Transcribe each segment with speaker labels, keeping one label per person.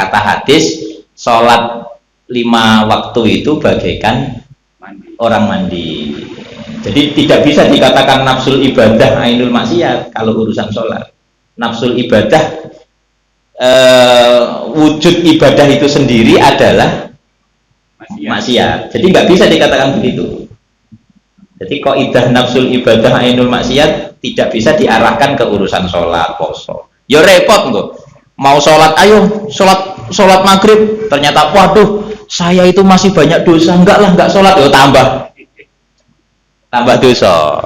Speaker 1: kata hadis sholat 5 waktu itu bagaikan orang mandi. Jadi tidak bisa dikatakan nafsul ibadah ainul maksiat kalau urusan sholat. Nafsul ibadah wujud ibadah itu sendiri adalah maksiat. Jadi nggak bisa dikatakan begitu. Jadi kaidah nafsul ibadah ainul maksiat tidak bisa diarahkan ke urusan sholat poso. Ya repot kok. Mau sholat, ayo sholat maghrib, ternyata waduh saya itu masih banyak dosa, enggak sholat, ya tambah dosa.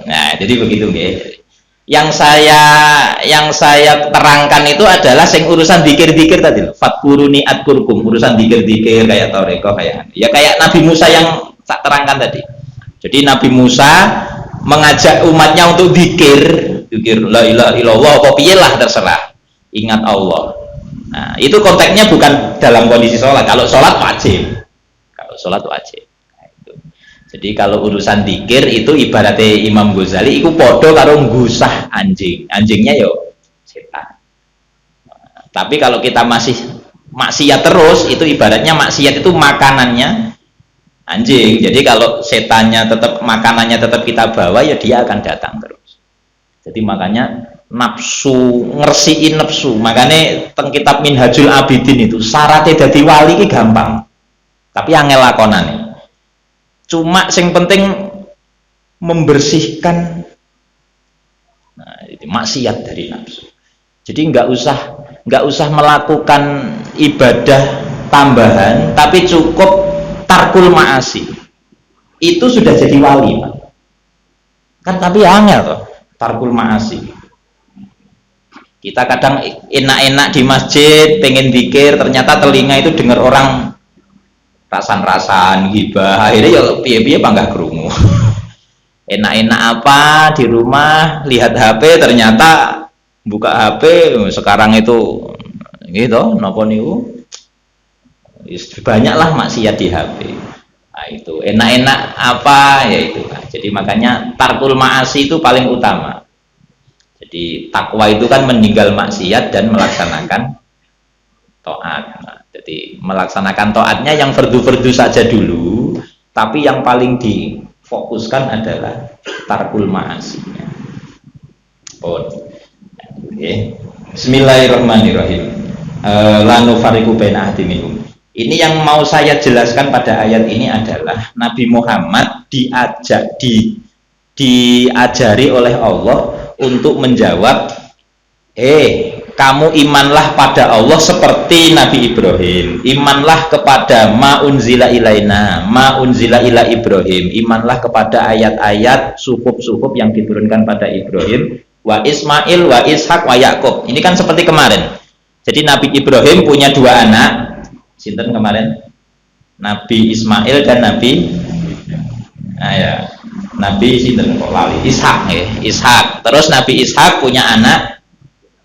Speaker 1: Nah jadi begitu nggih. Yang saya terangkan itu adalah sing urusan dikir-dikir tadi loh. Fatkuruni atkurkum, urusan dikir-dikir kayak Toreko kayak Nabi Musa yang tak terangkan tadi. Jadi Nabi Musa mengajak umatnya untuk dikir la ilaha illallah apa piye lah terserah, ingat Allah. Nah itu konteksnya bukan dalam kondisi sholat. Kalau sholat wajib, nah, itu. Jadi kalau urusan dikir itu ibaratnya Imam Ghazali itu podo karo ngusah anjingnya yo setan. Nah, tapi kalau kita masih maksiat terus, itu ibaratnya maksiat itu makanannya anjing. Jadi kalau setannya tetap, makanannya tetap kita bawa, ya dia akan datang terus. Jadi makanya nafsu, ngersiin nafsu. Makanya teng kitab Minhajul Abidin itu syaratnya dadi wali ini gampang, tapi angel lakonane. Cuma yang penting membersihkan maksiat dari nafsu. Jadi nggak usah melakukan ibadah tambahan, tapi cukup tarkul ma'asi. Itu sudah jadi wali, Pak. Kan tapi angel toh, tarkul ma'asi. Kita kadang enak-enak di masjid, pengen zikir, ternyata telinga itu dengar orang rasan-rasan, gibah, akhirnya ya piye-piye panggah krungu. Enak-enak apa di rumah, lihat HP, ternyata buka HP sekarang itu gitu, napa niku? Banyaklah maksiat di HP. Nah, itu enak-enak apa ya itu. Nah, jadi makanya tarkul ma'asi itu paling utama. Jadi takwa itu kan meninggal maksiat dan melaksanakan taat. Nah, jadi melaksanakan taatnya yang fardu-fardu saja dulu, tapi yang paling difokuskan adalah tarkul ma'asinya. Oh, okay. Bismillahirrahmanirrahim. Lanu fariku baina ahadin minhum. Ini yang mau saya jelaskan pada ayat ini adalah Nabi Muhammad diajari oleh Allah untuk menjawab, kamu imanlah pada Allah seperti Nabi Ibrahim, imanlah kepada ma unzila ilaina, ma unzila ila Ibrahim, imanlah kepada ayat-ayat suhuf-suhuf yang diturunkan pada Ibrahim, wa Ismail, wa Ishak, wa Yakub. Ini kan seperti kemarin. Jadi Nabi Ibrahim punya 2 anak. Sinten kemarin? Nabi Ismail dan Nabi Nabi sinten kok lali? Ishak ya, Ishak. Terus Nabi Ishak punya anak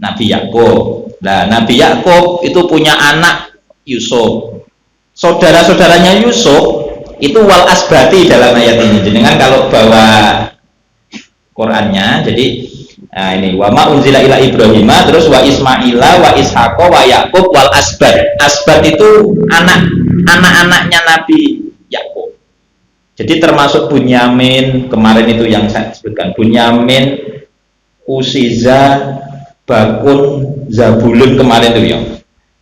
Speaker 1: Nabi Yakub. Nah, Nabi Yakub itu punya anak Yusuf. Saudara-saudaranya Yusuf itu wal asbati dalam ayat ini. Jenengan kalau bawa Qur'annya, jadi ini wa ma unzila ila Ibrahim, terus wa Ismaila, wa Ishaq, wa Yakub, wal asbat. Asbat itu anak-anaknya Nabi Yakub. Jadi termasuk Bunyamin, kemarin itu yang saya sebutkan, Bunyamin, Usiza, Bakun, Zabulun kemarin itu ya.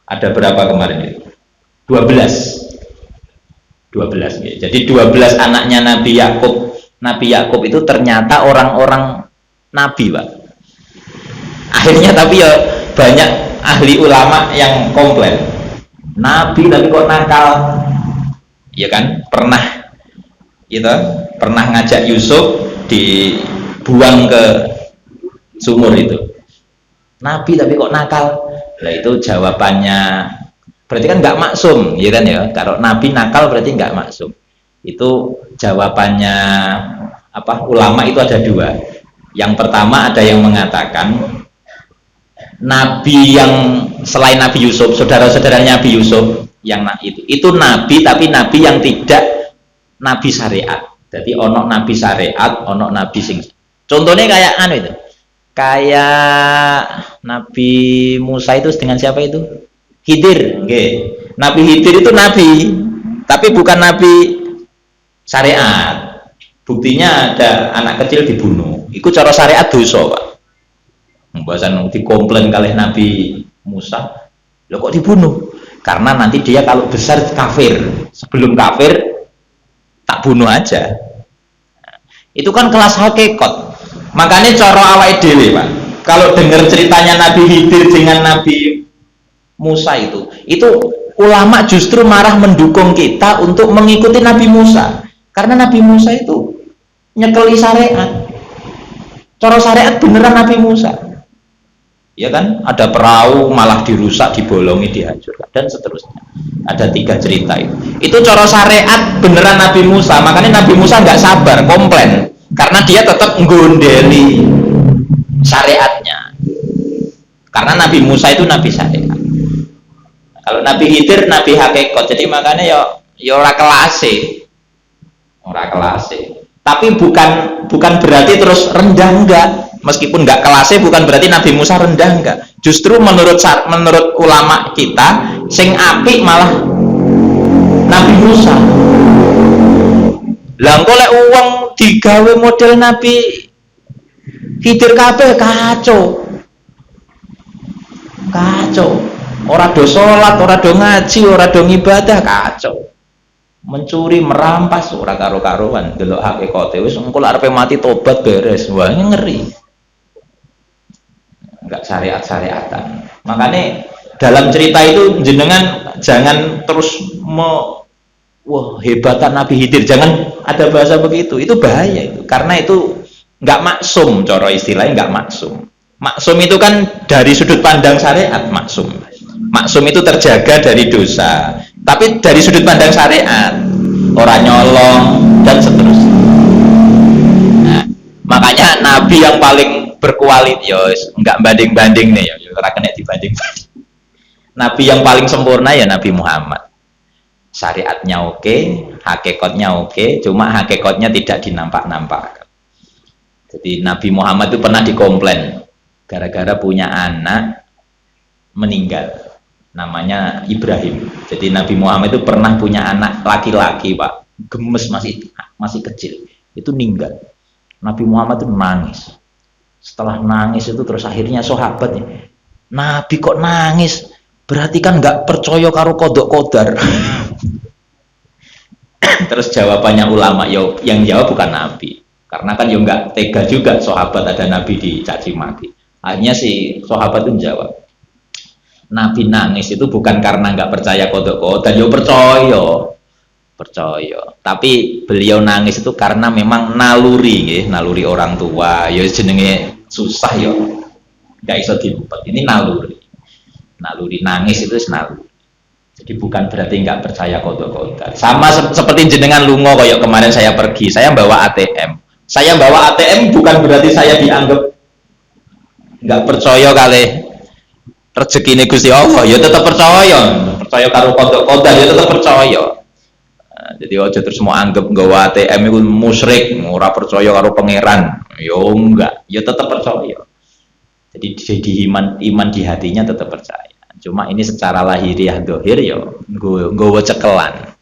Speaker 1: Ada berapa kemarin itu? 12 ya. Jadi 12 anaknya Nabi Yakub. Nabi Yakub itu ternyata orang-orang Nabi, Pak. Akhirnya tapi ya banyak ahli ulama yang komplain, Nabi tapi kok nakal, ya kan? Pernah ngajak Yusuf dibuang ke sumur itu. Nabi tapi kok nakal. Lah itu jawabannya berarti kan nggak maksum, ya kan ya? Kalau Nabi nakal berarti nggak maksum. Itu jawabannya ulama itu ada 2. Yang pertama ada yang mengatakan Nabi yang selain Nabi Yusuf, saudara-saudaranya Nabi Yusuf yang itu Nabi, tapi Nabi yang tidak Nabi syariat. Jadi ono Nabi syariat, ono Nabi sing. Contohnya kayak itu. Kayak Nabi Musa itu dengan siapa itu? Khidir, nggih. Nabi Khidir itu nabi, tapi bukan nabi syariat. Buktinya ada anak kecil dibunuh. Iku cara syariat dosa, Pak. Pembahasan dikomplain kali Nabi Musa, lo kok dibunuh? Karena nanti dia kalau besar kafir. Sebelum kafir tak bunuh aja. Itu kan kelas hakikat. Makanya cara awake dhewe, Pak. Kalau dengar ceritanya Nabi Khidir dengan Nabi Musa itu ulama justru marah mendukung kita untuk mengikuti Nabi Musa. Karena Nabi Musa itu nyekeli syariat. Cara syariat beneran Nabi Musa. Ya kan, ada perahu malah dirusak, dibolongi, dihancurkan dan seterusnya. Ada 3 cerita itu. Itu cara syariat beneran Nabi Musa. Makanya Nabi Musa nggak sabar, komplain karena dia tetap nggondeli syariatnya. Karena Nabi Musa itu Nabi syariat. Kalau Nabi Khidir Nabi hakikat. Jadi makanya ya ora kelase. Ora kelase. Tapi bukan berarti terus rendah, enggak. Meskipun enggak kelasnya bukan berarti Nabi Musa rendah, enggak. Justru menurut ulama kita sing apik malah Nabi Musa. Lah engko lek wong digawe model Nabi Khidir kabeh kacau. Kacau. Ora do salat, ora do ngaji, ora do ibadah, kacau. Mencuri, merampas ora karo-karuan, delok hakikate wis engko arepe mati tobat beres. Wah, ngeri. Enggak syariat-syariatan. Makanya dalam cerita itu jenengan jangan terus wah hebatan Nabi Khidir, jangan ada bahasa begitu. Itu bahaya itu. Karena itu enggak maksum, cara istilahnya enggak maksum. Maksum itu kan dari sudut pandang syariat maksum. Maksum itu terjaga dari dosa. Tapi dari sudut pandang syariat, orang nyolong dan seterusnya. Nah, makanya Nabi yang paling berkualitas, ya enggak banding-banding nih, ya ora kena dibanding. Nabi yang paling sempurna ya Nabi Muhammad. Syariatnya oke, hakikatnya oke, cuma hakikatnya tidak dinampak-nampakkan. Jadi Nabi Muhammad itu pernah dikomplain gara-gara punya anak meninggal. Namanya Ibrahim. Jadi Nabi Muhammad itu pernah punya anak laki-laki, Pak, gemes, masih kecil, itu meninggal. Nabi Muhammad itu nangis. Setelah nangis itu terus akhirnya sahabatnya, Nabi kok nangis? Berarti kan nggak percaya karo kodok kodar. Terus jawabannya ulama, yang jawab bukan Nabi, karena kan nggak tega juga sahabat ada Nabi dicaci maki. Akhirnya si sahabat itu jawab, Nabi nangis itu bukan karena nggak percaya kodok-kodok, yo percaya. Tapi beliau nangis itu karena memang naluri, naluri orang tua. Yo jenenge susah yo, nggak iso diumpet. Ini naluri nangis itu naluri. Jadi bukan berarti nggak percaya kodok-kodok. Sama seperti jenengan lungo kayak kemarin saya pergi, saya bawa ATM. Saya bawa ATM bukan berarti saya dianggap nggak percaya kali rezeki ini Gusti Allah, ya tetap percaya karo kodok-kodok, ya tetap percaya. Nah, jadi aja terus mau anggap nggawa ATM itu musyrik, ora percaya karo pangeran, ya enggak, ya tetap percaya. Jadi iman di hatinya tetap percaya. Cuma ini secara lahiriah dohir ya nggawa cekelan.